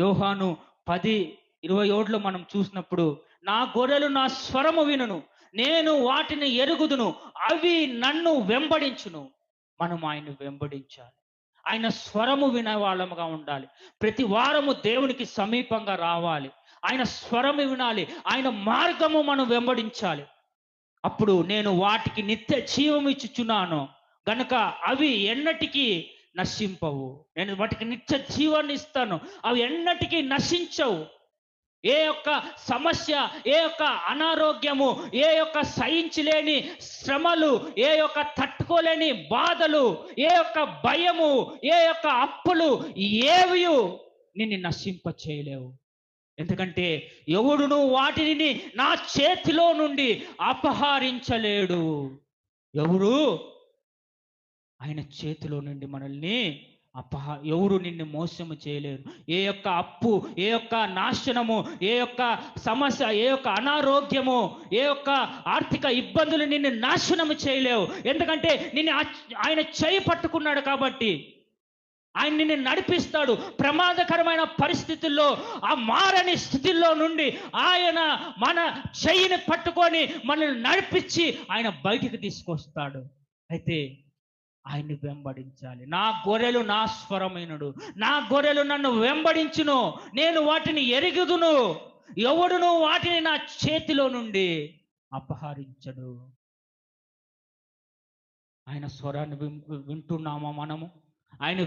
యోహాను 10:27లో మనం చూసినప్పుడు, నా గొర్రెలు నా స్వరము వినును, నేను వాటిని ఎరుగుదును, అవి నన్ను వెంబడించును. మనం ఆయన్ని వెంబడించాలి. ఆయన స్వరము వినే వాళ్ళముగా ఉండాలి. ప్రతి వారము దేవునికి సమీపంగా రావాలి. ఆయన స్వరము వినాలి. ఆయన మార్గము మనం వెంబడించాలి. అప్పుడు నేను వాటికి నిత్య జీవం ఇచ్చుచున్నాను గనుక అవి ఎన్నటికీ నశింపవు. నేను వాటికి నిత్య జీవాన్ని ఇస్తాను, అవి ఎన్నటికీ నశించవు. ఏ యొక్క సమస్య, ఏ యొక్క అనారోగ్యము, ఏ యొక్క సహించలేని శ్రమలు, ఏ యొక్క తట్టుకోలేని బాధలు, ఏ యొక్క భయము, ఏ యొక్క అప్పులు ఏవి నిన్ను నశింప చేయలేవు. ఎందుకంటే ఎవడును వాటిని నా చేతిలో నుండి అపహరించలేడు. ఎవరు ఆయన చేతిలో నుండి మనల్ని ఎవరు నిన్ను మోసము చేయలేరు. ఏ యొక్క అప్పు, ఏ యొక్క నాశనము, ఏ యొక్క సమస్య, ఏ యొక్క అనారోగ్యము, ఏ యొక్క ఆర్థిక ఇబ్బందులు నిన్ను నాశనము చేయలేవు. ఎందుకంటే నిన్ను ఆయన చేయి పట్టుకున్నాడు కాబట్టి. ఆయన నిన్ను నడిపిస్తాడు. ప్రమాదకరమైన పరిస్థితుల్లో, ఆ మారని స్థితిలో నుండి ఆయన మన చెయ్యిని పట్టుకొని మనల్ని నడిపించి ఆయన బయటికి తీసుకొస్తాడు. అయితే ఆయన్ని వెంబడించాలి. నా గొర్రెలు నా స్వరమైనడు, నా గొర్రెలు నన్ను వెంబడించును, నేను వాటిని ఎరుగుదును, ఎవడును వాటిని నా చేతిలో నుండి అపహరించడు. ఆయన స్వరాన్ని వింటున్నామా మనము? ఆయన